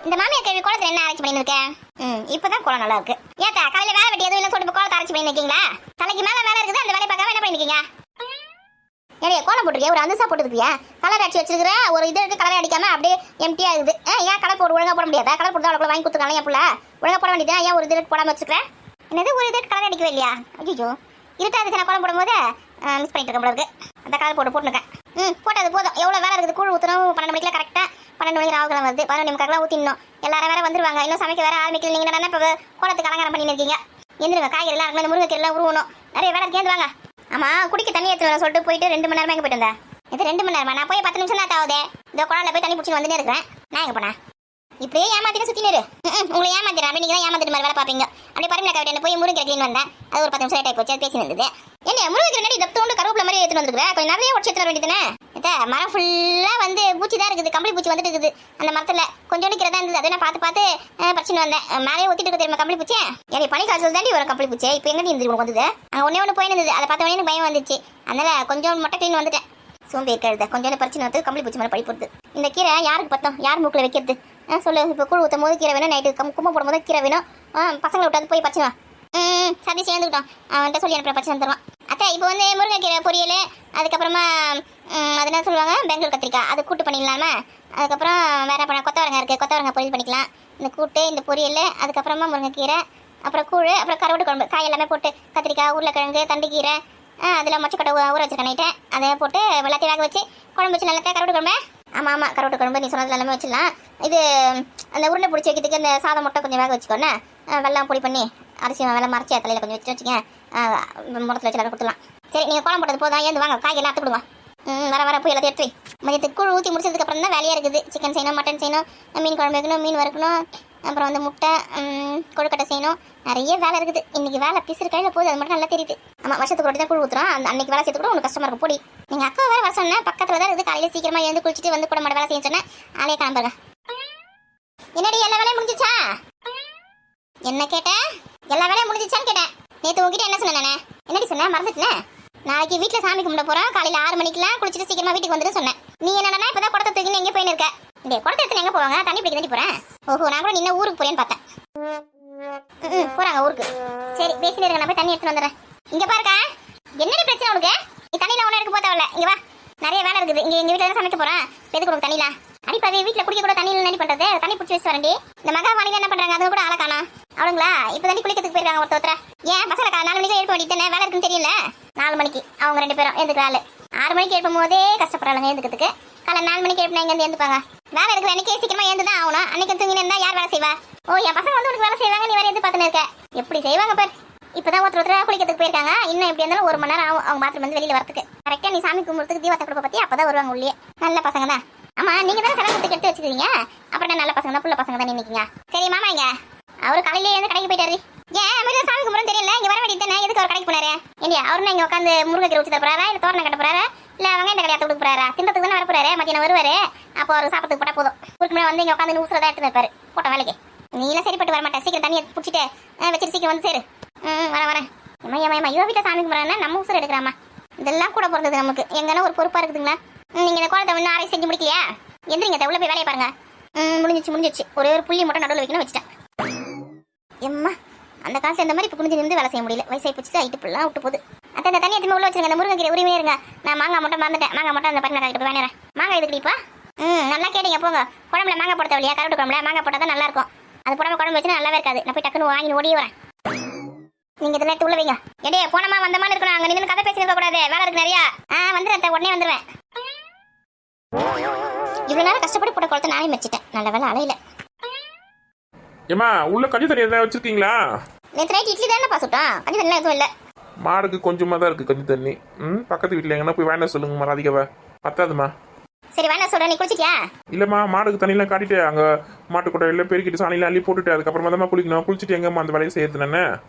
இந்த மாமியார் கேள்வி கோலத்துல என்ன அரைச்சி பண்ணி இருக்கேன்? இப்பதான் கோலம் நல்லா இருக்கு. ஏத்தா காலையில வேலை வெட்டி எதுவும் இல்ல சொல்லிட்டு கோலத்தை அரைச்சி பண்ணி இருக்கீங்களா? தலைக்கு மேல வேலை இருக்குது, அந்த வேலையை பார்க்காம என்ன பண்ணிருக்கீங்க? ஏடியா கோலம் போட்டுருக்கியா? ஒரு அந்தசா போட்டுருக்கியா? கலர் அடிச்சு வச்சிருக்கிற ஒரு இது இருக்கு, கலர் அடிக்காம அப்படியே எம்டியா இருக்குது. ஏன் கலர் போட்டு ஒழுங்கா போட முடியாதா? கலர் போட்டு அவளுக்கு வாங்கி கொடுத்துருக்காங்க என் புள்ள. ஒழுங்கா போட வேண்டியதா? ஏன் ஒரு இது போடாம வச்சிருக்கேன்? என்னது ஒரு இது கலர் அடிக்கவே இல்லையா? ஐயோ இருட்டா இருந்துச்சு, நான் கோலம் போடும்போது மிஸ் பண்ணிட்டு இருக்கேன் போல இருக்கு. அந்த கலர் போட்டுருக்கேன். போட்டது போதும். எவ்வளவு வேலை இருக்குது? கூழ் ஊற்றணும் 12 மணிக்கு கரெக்டா. 12 மணிக்கு ராவுகலம் வருது. 11 மணிக்கெல்லாம் ஊற்றிடணும். எல்லாரும் வேற வந்துருவாங்க. இன்னும் சமைக்க வேற ஆரம்பிக்கல. நீங்க என்ன இப்போ கோலத்துக்கு அலங்காரம் பண்ணி இருக்கீங்க? எந்திருங்க, காய்கறி எல்லாம் இருக்கணும், முருங்கைக்கீரை எல்லாம் உருவணும். நிறைய வேலை இருக்கு, வாங்க. ஆமா, குடிக்க தண்ணி எடுத்து சொல்லிட்டு போயிட்டு 2 மணி நேரமா எங்க போயிட்டு வந்தேன்? இது 2 மணி நேரமா? நான் போய் 10 நிமிஷம் தான் ஆகுது. இந்த குழாயில போய் தண்ணி பிடிச்சி வந்துட்டே இருக்கிறேன். நான் எங்க போனேன்? இப்படியே ஏமாத்திட்டு சுத்தினு உங்களை ஏமாத்திடுறேன். அப்படி நீங்க தான் ஏமாத்திட்டு மாதிரி வேலை பார்ப்பீங்க. அப்படியே பரிமளா கவிட்டு போய் முருங்கை கிளீன் வந்தேன். அது ஒரு 10 நிமிஷம் லேட் ஆகி போச்சு. பேசி இருந்தது. என்ன முருங்கை நடி தப்பு கருவேப்பிலை மாதிரி எடுத்துட்டு வந்துருக்கேன். கொஞ்சம் நிறைய உடச்சு எடுத்துட வேண்டியதானே? மரம் ஃபுல்லா வந்து பூச்சி தான் இருக்குது. கம்பளி பூச்சி வந்துட்டு இருக்குது. அந்த மரத்துல கொஞ்சோண்டு கீரை தான் இருந்தது. அதை நான் பார்த்து பறிச்சுன்னு வந்தேன். மேலே ஊத்திட்டு இருக்க தெரியுமா கம்பளி பூச்சி? எனக்கு பனி காய்ச்சல் தாண்டி ஒரு கம்பளி பூச்சி. இப்போ எங்கடி இருந்து உனக்கு வந்தது? அங்கே ஒன்று போயிருந்தது. அதை பார்த்த உடனே எனக்கு பயம் வந்துச்சு. அதனால கொஞ்சம் மொட்டை கிளீன் வந்துட்டேன். சோம்பி இருக்கிறத கொஞ்சம் பறிச்சுன்னு வந்து கம்பளி பூச்சி மேலே படி போடுது. இந்த கீரை யாருக்கு பத்தம்? யார் மூக்கில் வைக்கிறது? சொல்லு. இப்போ கூழ் ஊற்றும் போது கீரை வேணும், நைட்டு கும்பம் போடும் போது கீரை வேணும். பசங்களை விட்டாது போய் பறிச்சுவா. சரி சேர்ந்துக்கிட்டோம். அவன்கிட்ட சொல்லி அனுப்புற பறிச்சு வந்துடுவான். அத்தை இப்போ வந்து முருங்கைக்கீரை பொரியல், அதுக்கப்புறமா அது என்ன சொல்லுவாங்க, பெங்களூர் கத்திரிக்காய், அது கூட்டு பண்ணிடலாமா? அதுக்கப்புறம் வேற கொத்தவரங்காய் இருக்குது, கொத்தவரங்காய் பொரியல் பண்ணிக்கலாம். இந்த கூட்டு, இந்த பொரியல், அதுக்கப்புறமா முருங்கைக்கீரை, அப்புறம் கூழ், அப்புறம் கருவாட்டு குழம்பு. காய் எல்லாமே போட்டு கத்திரிக்காய், உருளைக்கிழங்கு, தண்டுக்கீரை, அதில் மொச்சக்கொட்டை ஊற வச்சிருக்கேன் நைட்டேன். அதை போட்டு எல்லாத்தையும் வேக வச்சு குழம்பு வச்சு நல்லா கருவாட்டு குழம்பு. ஆமாம் கருவாட்டு குழம்பு நீ சொன்னது எல்லாமே வச்சிடலாம். இது அந்த உருண்டை பிடிச்சி வைக்கிறதுக்கு அந்த சாதம் முட்டை கொஞ்சம் வேக வச்சுக்கோண்ணே. வெள்ளம் பொடி பண்ணி அரிசி வெள்ளம் மறைச்சி தலையில் கொஞ்சம் வச்சுக்கேன். முடத்தில் வச்சு எல்லாரும் கொடுத்துலாம். சரி நீங்கள் குழம்பு போட்டது போதும். ஏந்து வாங்க, காய்கறி அறுத்து விடுவான். வர போய் எல்லாத்தையும் எடுத்து வை. மதியத்துக்கு கூழ் ஊற்றி முடிச்சதுக்கப்புறம் தான் வேலையாக இருக்குது. சிக்கன் செய்யணும், மட்டன் செய்யணும், மீன் குழம்பு வைக்கணும், மீன் வறுக்கணும், அப்புறம் வந்து முட்டை கொழுக்கட்டை செய்யணும். நிறைய வேலை இருக்குது. இன்னைக்கு வேலை பிசுறு கையில் போகுது. அது மட்டும் நல்லா தெரியுது. ஆமாம், வருஷத்துக்கு ஒரு தான் கூழ் ஊற்றுறோம். அன்னைக்கு வேலை செய்யறது கூட உங்களுக்கு கஷ்டமாக இருக்கும். போடி நீங்கள் அக்கா வேறு வர சொன்னேன். பக்கத்தில் தான் இருக்குது. காலையில் சீக்கிரமாக எழுந்து குளிச்சுட்டு வந்து கூட மாட்ட வேலை செய்ய சொன்னேன். ஆளையே கிளம்புங்க. என்னடி எல்லா வேலையும் முடிஞ்சிச்சா? என்ன கேட்டேன்? எல்லா வேலையும் முடிஞ்சிச்சான்னு கேட்டேன். நேற்று உங்ககிட்ட என்ன சொன்னேன்? நானே என்னடி சொன்னேன்? மறந்துட்டேன். நாளைக்கு வீட்டில் சாமி கும்பிட போகிறோம். காலையில் 6 மணிக்கெலாம் குளிச்சுட்டு சீக்கிரமாக வீட்டுக்கு வந்துட்டு சொன்னேன். நீ என்னன்னா இப்போ தான் குடத்தை தூக்கின்னு எங்கே போயின்னு இருக்க? இந்த குடத்தை எடுத்து எங்கே போவாங்க? தண்ணி பிடிக்க தாண்டி போகிறேன். ஓஹோ, நான் கூட நின்ன ஊருக்கு போறேன்னு பார்த்தேன். போகிறாங்க ஊருக்கு. சரி பேசினே இருங்க, நான் போய் தண்ணி எடுத்துட்டு வந்துடுறேன். இங்கே பாருக்கா, என்னடி பிரச்சனை உனக்கு? நீ தண்ணியில் ஒன்றும் எடுக்க போத்தவில்ல. இங்கே வா, நிறைய வேலை இருக்குது. இங்கே எங்கள் வீட்டில் தான் சமைக்க போகிறேன். எதுக்கு உனக்கு தண்ணியில அடிப்பது? வீட்டில் குடிக்க கூட தண்ணியில் என்ன பண்ணுறது? தண்ணி பிடிச்சி வச்சு வரண்டி. இந்த மகாவாணியில் என்ன பண்ணுறாங்க? அதுவும் கூட ஆளை காணா. அவளுங்களா இப்போ தண்ணி குளிக்கிறதுக்கு போயிருக்காங்க ஒருத்தர். ஏன் பசங்க 4 மணிக்கு எழுப்ப வேண்டியது தானே? வேலை இருக்குன்னு தெரியல. 4 மணிக்கு அவங்க 2 பேரும் எழுந்துக்கிறாள். 6 மணிக்கு எழுப்பும் போதே கஷ்டப்படுறாங்க எழுந்துக்கிறதுக்கு. காலை 4 மணிக்கு எழுப்பினா இங்கேருந்து எழுந்துப்பாங்க. வேலை இருக்குது அன்னைக்கே சீக்கிரமா எழுந்து தான் ஆகணும். அன்னைக்கு தூங்கினா இருந்தால் யார் வேலை செய்வா? ஓ, என் பசங்க வந்து உனக்கு வேலை செய்வாங்க, நீ வேறு எது பார்த்துன்னு இருக்க? எப்படி செய்வாங்க பார். இப்போதான் ஒருத்தர் குளிக்கிறதுக்கு போயிருக்காங்க. இன்னும் எப்படி இருந்தாலும் 1 மணி நேரம் ஆகும் அவங்க பாத்ரூம் வந்து வெளியில் வரதுக்கு. கரெக்டாக நீ சாமி கும்பிட்றதுக்கு தீபத்தை கொடுப்ப பற்றி அப்போ தான் வருவாங்க உள்ளே. நல்ல பசங்க தான். ஆமாம், நீங்கள் தானே சலனத்துக்கு எடுத்து வச்சுக்கிறீங்க. அப்புறம் நல்ல பசங்க தான், புள்ள பசங்க தான் நினைக்கிங்க. சரி மாமா, இங்க அவரு காலையிலே இருந்து கடைக்கு போயிட்டாரு. ஏன் மாதிரி சாமி கும்பிட்றது தெரியல? இங்கே வர வேண்டியது தானே? எதுக்கு அவர் கடைக்கு போனாரு? இல்லையா அவரு இங்கே உட்காந்து முருங்கைக்கீரை வச்சு தரப்போறாரா, இல்லை தோரணை கட்ட போறாரா, இல்லை அவங்க இந்த கடையாத்த கொடுக்க போறாரா? திண்டத்துக்கு தானே வரப்போறாரு. மத்தியானம் வருவாரு. அப்போ அவர் சாப்பிட்டு போட்டா போதும். ஊருக்கு முன்னாடி வந்து இங்கே உட்காந்து ஊசுறதா எடுத்து இருப்பாரு போட்ட வேலைக்கு. நீலாம் சரிப்பட்டு வர மாட்டேன். சீக்கிரம் தண்ணியை பிடிச்சிட்டு வச்சுட்டு சீக்கிரம் வந்து சேரு. வரேன். ஏமா இவ வீட்டை சாமி கும்பிட்றாங்கன்னா நம்ம ஊசர் எடுக்கிறாமா? இதெல்லாம் கூட பிறந்தது நமக்கு. எங்கன்னா ஒரு பொறுப்பா இருக்குதுங்களா? நீங்கள் இந்த கோலத்தை ஒன்றும் அரை செஞ்சு முடிக்கலையா? எந்திரிங்க, உள்ள போய் வேலையை பாருங்க. முடிஞ்சிச்சு. ஒரே ஒரு புள்ளி மட்டும் நடுவில் வைக்கணும், வச்சுட்டேன். எம்மா, அந்த காலத்தில் இந்த மாதிரி இப்போ குனிஞ்சு நின்று வேலை செய்ய முடியல. வயசாகி பிடிச்சிட்டு ஐட்டு பிள்ளாம் விட்டு போகுது. அத்தை இந்த தண்ணி எத்தனை உள்ள வச்சுருங்க. அந்த முருங்கைக்கீரை உரிமையே இருங்க. நான் மாங்காய் மட்டும் மறந்துட்டேன். மாங்காய் மட்டும் அந்த பரிணா காய்கிட்ட வேணறேன். மாங்காய் எதுக்குடிப்பா? நல்லா கேட்டீங்க. போங்க. குழம்புல மாங்காய் போட தேவையா? கருவாட்டு குழம்புல மாங்காய் போட்டால் தான் நல்லா இருக்கும். அது போடாமல் குழம்பு வச்சுன்னா நல்லாவே இருக்காது. நான் போய் டக்குன்னு வாங்கி ஓடி வரேன். நீங்க இதெல்லாம் எடுத்து உள்ள வைங்க. எடையே போனமா வந்தமான இருக்கணும். அங்கே நின்று கதை பேசிருக்க கூடாது. வேலை இருக்கு நிறையா. வந்துடுறேன், உடனே வந்துடுவேன். இவ்வளவு நேரம் கஷ்டப்பட்டு போட்ட குளத்தை நானே வச்சுட்டேன். நல்ல வேலை அலையில. ஏமா உள்ள கஞ்சி தண்ணி எதாவது வச்சிருக்கீங்களா? நேற்று நைட் இட்லி தானே பாசுட்டோம். கஞ்சி தண்ணி எதுவும் இல்லை. மாடுக்கு கொஞ்சமாக தான் இருக்குது கஞ்சி தண்ணி. பக்கத்து வீட்டில் எங்கன்னா போய் வேண்டாம் சொல்லுங்கம்மா. ராதிகாவை பத்தாதுமா. சரி வேணா சொல்கிறேன். நீ குளிச்சிட்டியா? இல்லைம்மா, மாடுக்கு தண்ணியெலாம் காட்டிட்டு அங்கே மாட்டு கொட்டையில் பெருக்கிட்டு சாணியெலாம் அள்ளி போட்டுட்டு அதுக்கப்புறமா தான் குளிக்கணும். குளிச்சுட்டு எங்கம்மா அந்த வேலையை செய்யறது நானே?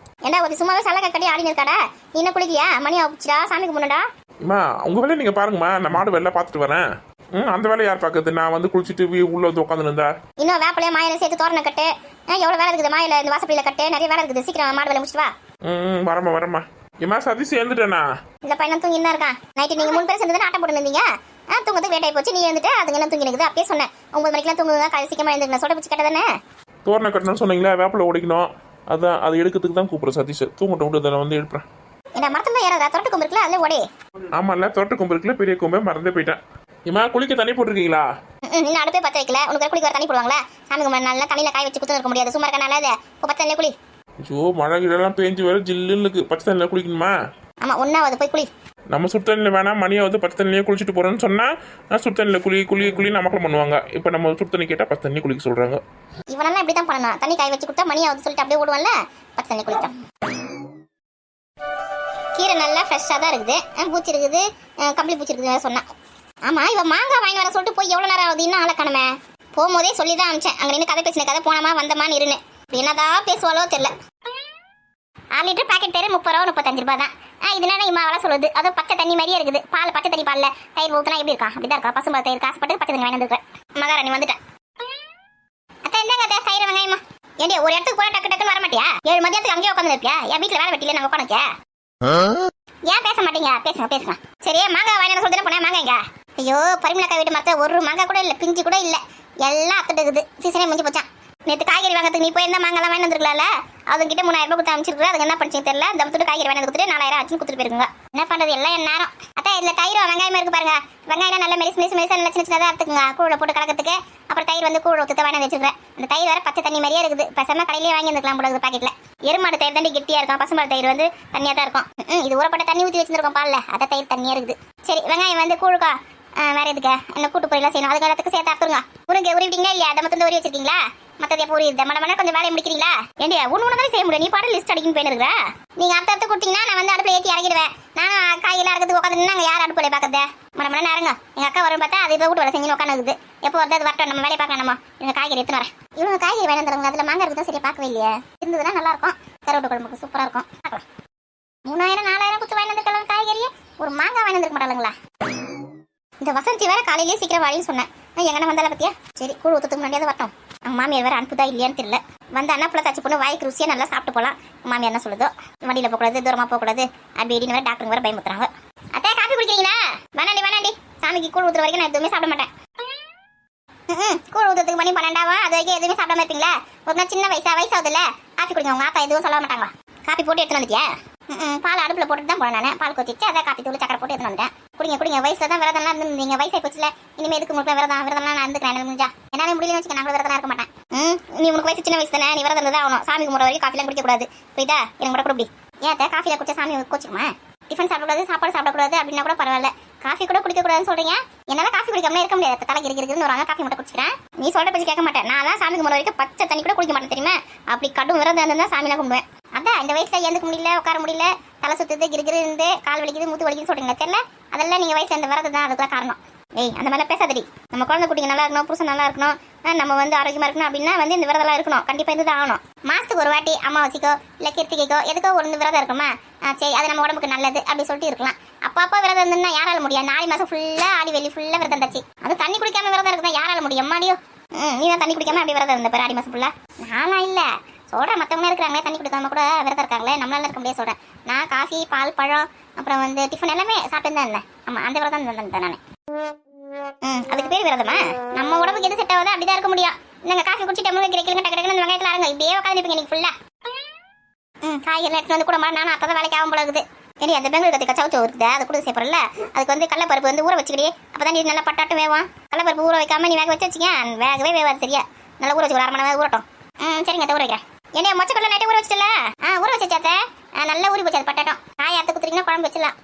ஏண்டா ஒரு சும்மாவே சலை கட்டி ஆடினு இருக்காடா. நீ என்ன குளிக்கியா? மணி ஆச்சுடா, சாமி கும்பிடுடா. அம்மா உங்கள் வேலையை நீங்கள் பாருங்கம்மா. நான் மாடு வெளில பார்த்துட்டு வரேன். அந்த வேலையை யார் பார்க்குறது? நான் வந்து குளிச்சுட்டு உள்ள வந்து உட்காந்துருந்தா. இன்னும் வேப்பிலையே மாயில சேர்த்து தோரணை கட்டு. எவ்வளோ வேலை இருக்குது. மாயில இந்த வாசப்படியில கட்டு. நிறைய வேலை இருக்குது. சீக்கிரம் மாடு வேலை முடிச்சுட்டு வா. வரம்மா. ஏமா சதீஷ் எழுந்துட்டேனா? இந்த பையன் தூங்கி என்ன இருக்கான். நைட்டு நீங்கள் 3 பேர் சேர்ந்து ஆட்டம் போட்டு இருந்தீங்க. தூங்குறதுக்கு லேட் ஆகி போச்சு, நீ எழுந்துட்டு அதுங்கெல்லாம் தூங்கி நிற்குது. அப்பயே சொன்னேன் 9 மணிக்கெல்லாம் தூங்குங்க, காலை சீக்கிரமா எழுந்துருங்க. சொல்ல பிடிச்சி கேட்டதானே. தோரணை கட்டணும்னு சொன்னீங்களா, வேப்பில உடைக்கணும். அதான் அது எடுக்கிறதுக்கு தான் கூப்பிட்றேன் சதீஷ். தூங்கட்டும் விட்டு அதை வந்து எடுப்பேன். என்ன மரத்துல ஏறாதா? தொரட்டு கொம்பு இருக்குல்ல, அதில் ஓடி. ஆமாம்ல, தொரட்டு கொம்பு இருக்குல்ல, பெரிய கொம்பை மறந்தே போயிட்டேன். இம்மா குளிக்க தண்ணி போட்டிருக்கீங்களா? இன்னும் அடுப்பே பற்ற வைக்கல. உனக்கு குளிக்க வர தண்ணி போடுவாங்களா? சாமி கும்பிட நல்லா தண்ணியில் காய வச்சு குத்து இருக்க முடியாது. சும்மா இருக்க நல்லது. இப்போ பச்சை தண்ணியில் குளி. ஐயோ, மழை கிடலாம் பேஞ்சு வர ஜில்லுன்னு இருக்கு. பச்சை தண்ணியில் குளிக்கணுமா? ஆமாம், ஒன்றாவது போய் குளி. நம்ம சுடு தண்ணியில் வேணாம், மணியாவது பச்சை தண்ணியே குளிச்சுட்டு போகிறோன்னு சொன்னால் நான் சுடு தண்ணியில் குளி நமக்கு பண்ணுவாங்க. இப்போ நம்ம சுடு தண்ணி கேட்டால் பச்சை தண்ணி குளிக்க சொல்கிறாங்க. இவனெல்லாம் இப்படி தான் பண்ணணும். தண்ணி காய வச்சு கொடுத்தா மணியாவது சொல்லிட்டு அப்படியே ஓடுவான்ல, பச்சை தண்ணி குளித்தான். கீரை நல்லா ஃப்ரெஷ்ஷாக தான் இருக்குது. பூச்சி இருக்குது, கம்பளி பூச்சி இருக்குது சொன்னான். ஆமாம், இவன் மாங்காய் வாங்கி வர சொல்லிட்டு போய் எவ்வளோ நேரம் ஆகுது? இன்னும் ஆளை காணுமே. போகும்போதே சொல்லி தான் அனுப்பிச்சேன். அங்கே நின்று கதை பேசின கதை போனமா வந்தமான்னு இருன்னு. என்னதான் பேசுவாளோ தெரியல. 6 லிட்டர் பாக்கெட் தயிர் 30 ரூபா 35 ரூபா தான். இதனால இம்மா அவளை சொல்லுது. அதுவும் பச்சை தண்ணி மாதிரியே இருக்குது. பால் பச்சை தண்ணி பாலில் தயிர் ஊற்றினா எப்படி இருக்கா? அப்படிதான் இருக்கா? பசும்பால் தயிர் காசுப்பட்டு பச்சை தண்ணி வாங்கி வந்துருக்கேன். மகாராணி வந்துட்டேன். அத்தை என்னங்க அத்தை, தயிர் வெங்காயமா? ஏண்டியா ஒரு இடத்துக்கு போல டக்கு டக்குன்னு வர மாட்டியா? 7 மதியத்துக்கு அங்கேயே உட்காந்து இருப்பியா? என் வீட்டில் வேலை வெட்டில நாங்கள் உட்காந்துக்க. ஏன் பேச மாட்டீங்க? பேசுங்க. சரி, மாங்காய் வாங்கி சொல்லிட்டு போனேன். மாங்காய்ங்க. ஐயோ, பரிமளக்காய் வீட்டு மரத்தில் ஒரு மாங்காய் கூட இல்லை, பிஞ்சு கூட இல்லை. எல்லாம் அத்துட்டு இருக்குது. சீசனே முடிஞ்சு போச்சான். நேற்று காய்கறி வாங்கிறதுக்கு நீ போய் இருந்தால் மாங்காய்லாம் வாங்கி வந்துருக்கலாம்ல. அதுங்கிட்ட 3000 ரூபாய் கொடுத்து அமைச்சிருக்கா. அதுக்கு என்ன பண்ணிச்சு தெரியல. இந்த மட்டும் காய்கறி வாங்கி கொடுத்துட்டு 4000 ஆச்சுன்னு கொடுத்துட்டு போயிருக்குங்க. என்ன பண்ணுறது, எல்லாம் என் நேரம். அத்தை இதில் தயிர் வெங்காயமாக இருக்கு பாருங்க. வெங்காயம் நல்லா மெரிசு நல்லா சின்ன சின்னதாக எடுத்துக்குங்க. கூழ போட்டு கலக்கிறதுக்கு. அப்புறம் தயிர் வந்து கூழ ஊற்று வாங்கி வச்சுருக்கேன். அந்த தயிர் வேறு பச்சை தண்ணி மாதிரியே இருக்குது. பேசாம கடையிலேயே வாங்கி வந்துக்கலாம் போல இருக்குது பாக்கெட்டில். எருமாடு தயிர் தாண்டி கெட்டியாக இருக்கும். பசும்பால் தயிர் வந்து தண்ணியாக தான் இருக்கும். இது ஊறப்பட்ட தண்ணி ஊற்றி வச்சுருக்கோம் பாலில். அதை தயிர் தண்ணியாக இருக்குது. சரி, வெங்காயம் வந்து கூழுக்கா வேற எதுக்கு என்ன கூட்டு பொரியலாம் செய்யணும். அதுக்கு எல்லாத்துக்கும் சேர்த்து அறுத்துருங்க. உருங்க உருவிட்டீங்களா இல்லையா? அதை மட்டும் உரி வச்சிருக்கீங்களா? மற்றது எப்போ உரியுது? மட கொஞ்சம் வேலையை முடிக்கிறீங்களா? ஏண்டியா ஒன்று தானே செய்ய முடியும். நீ பாட்டு லிஸ்ட் அடிக்கணும் போயிருக்கிற. நீங்க அறுத்து கொடுத்தீங்கன்னா நான் வந்து அடுப்பில் ஏற்றி இறங்கிடுவேன். நான் காயெல்லாம் அறுக்கிறதுக்கு உட்காந்து நாங்கள் யார் அடுப்பில் பார்க்கறது? மட நேரங்க எங்கள் அக்கா வரும் பார்த்தா அது இப்போ வீட்டு வேலை செஞ்சு உட்காந்துக்குது. எப்போ வருது அது வரட்டும், நம்ம வேலையை பார்க்கலாம். நம்ம இவங்க காய்கறி எடுத்துன்னு வரேன். இவங்க காய்கறி வேணும் தருங்க. அதில் மாங்காய் இருக்குதான் சரியா பார்க்கவே இல்லையே. இருந்ததுன்னா நல்லா இருக்கும். கருவாட்டு குழம்புக்கு சூப்பராக இருக்கும். பார்க்கலாம். 3000 4000 கொடுத்து வாங்கி வந்துருக்கலாம் காய்கறியே. ஒரு மாங்காய் வாங்கி வந்துருக்க மாட்டாங்களா? இந்த வசந்தி வேற காலையிலேயே சீக்கிரம் வாழின்னு சொன்னேன். எங்கன்னா வந்தால பத்தியா? சரி, கூழ் ஊற்றத்துக்கு முன்னாடியாவது வரட்டும். அவங்க மாமியார் வேற அனுப்புதா இல்லையான்னு தெரியல. வந்து அண்ணா புள்ள தச்சு பொண்ணு வாய்க்கு ருசியாக நல்லா சாப்பிட்டு போகலாம். மாமியார் என்ன சொல்லுதோ, வண்டியில் போகக்கூடாது, தூரமாக போகக்கூடாது அப்படி இப்படின்னு வேற டாக்டருங்க வேற பயமுத்துறாங்க. அத்தே காஃபி குடிக்கிறீங்களா? வேணாண்டி. சாமிக்கு கூழ் ஊற்றுற வரைக்கும் நான் எதுவுமே சாப்பிட மாட்டேன். கூழ் ஊற்றுறதுக்கு மணி 12 அது வரைக்கும் எதுவுமே சாப்பிடாம இருப்பீங்களா? ஒரு நாள் சின்ன வயசாகுதுல்ல, காஃபி குடிங்க. உங்க ஆத்தா எதுவும் சொல்ல மாட்டாங்க. காஃபி போட்டு எடுத்துன்னு வந்துட்டியா? பால் அடுப்பில் போட்டு தான் போனேன். நான் பால் கொச்சிச்சு அதை காஃபி தூள் சக்கரை போட்டு எடுத்துன்னு வந்துட்டேன். குடிங்க. வயசுல தான் விரதம்லாம் இருந்து நீங்கள் வயசாக போச்சுல. இனிமேல் எதுக்கு உங்களுக்கு விரதம்லாம் நான் இருந்துக்கிறேன். முடிஞ்சா என்னால முடியலன்னு வச்சுக்க, நான் விரதம் இருக்க மாட்டேன். நீ உனக்கு வயசு சின்ன வயசு தானே, நீ விரதம் இருந்தால் ஆகணும். சாமி கும்பிட்ற வரைக்கும் காஃபிலாம் குடிக்கக்கூடாது. புரியுதா? எனக்கு கூட குடி. ஏன் காஃபியில் குடிச்சா சாமி கோச்சிக்குமா? டிஃபன் சாப்பிடக்கூடாது, சாப்பாடு சாப்பிடக்கூடாது அப்படின்னா கூட பரவாயில்ல. காஃபி கூட குடிக்கக்கூடாதுன்னு சொல்றீங்க. என்னால் காஃபி குடிக்காமலே இருக்க முடியாது. தலைக்கு இருக்குதுன்னு ஒரு காஃபி மட்டும் குடிச்சிக்கிறேன். நீ சொல்ற பற்றி கேட்க மாட்டேன். நான் சாமி கும்பிட்ற வரைக்கும் பச்சை தண்ணி கூட குடிக்க மாட்டேன் தெரியுமா? அப்படி கடும் விரதம் இருந்தால் சாமிலாம் கும்பிடுவேன். அதான் இந்த வயசுல எழுந்துக்க முடியல, உட்கார முடியல, தலை சுத்துது, கிருகிரு இருந்து கால் வலிக்குது, மூத்து வலிக்குதுன்னு சொல்றீங்களா? தெரியல. அதெல்லாம் நீங்க வயசுல இந்த விரதம் தான் அதுக்குலாம் காரணம். அந்த மாதிரிலாம் பேசாதடி. நம்ம குழந்தை குட்டிங்க நல்லா இருக்கணும், புருஷன் நல்லா இருக்கணும், நம்ம வந்து ஆரோக்கியமா இருக்கணும் அப்படின்னா வந்து இந்த விரதம்லாம் இருக்கணும். கண்டிப்பா இதுதான் ஆகணும். மாசத்துக்கு ஒரு வாட்டி அமாவாசைக்கோ இல்ல கிருத்திகைக்கோ எதுக்கோ ஒரு விரதம் இருக்குமா? சரி, அது நம்ம உடம்புக்கு நல்லது அப்படி சொல்லிட்டு இருக்கலாம். அப்பா விரதம் இருந்துன்னா யாரால முடியும்? 4 மாசம் ஃபுல்லா ஆடி வெள்ளி ஃபுல்லா விரதம் இருந்தாச்சு. அது தண்ணி குடிக்காம விரதம் இருக்குதான் யாரால முடியும்? மாடியோ நீ தான் தண்ணி குடிக்காம அப்படி விரதம் இருந்த பேர் ஆடி மாசம் ஃபுல்லா. நானா இல்ல சொல்றேன், மற்றவங்க இருக்கிறாங்களே தண்ணி குடிக்காம கூட விரதம் இருக்காங்களே, நம்மளால இருக்க முடியாது சொல்றேன். நான் காஃபி பால் பழம் அப்புறம் வந்து டிஃபன் எல்லாமே சாப்பிட்டு தான் இருந்தேன். ஆமா, அந்த விரதம் இருந்தேன் நானே. அதுக்கு பேர் விரதமா? நம்ம உடம்புக்கு எது செட் ஆகுதோ அப்படிதான் இருக்க முடியும். நீங்க காஃபி குடிச்சிட்டு டக்கு டக்கு வெங்காயத்துல ஆருங்க இப்படியே உட்காந்துருப்பீங்க நீங்க ஃபுல்லா. காய்கறி எடுத்து வந்து கூட நானும் அப்பதான் வேலைக்கு ஆகும் போல இருக்குது. ஏடி அந்த பெங்களூர் கத்தி கச்சாவச்சோ இருக்குது, அதை கூட செய்யப்படல. அதுக்கு வந்து கடலப்பருப்பு வந்து ஊற வச்சுக்கிட்டே அப்பதான் நீ நல்லா பட்டாட்டும் வேவான். கடலப்பருப்பு ஊற வைக்காம நீ வேக வச்சு வச்சுக்க, வேகவே வேவாது. சரியா? நல்லா ஊற வச்சு ஒரு 1/2 மணி நேரம் ஊறட்டும். சரிங்க, ஊற வைக்கிறேன். ஏன்னா மொச்சக்கடலை நைட்டே ஊற வச்சுட்டல? ஊற வச்சாத்த நல்லா ஊறி போச்சு. அது பட்டாட்டம் காய அறுத்து குத்துறீங்கன்னா குழம்பு வச்சிடலாம்.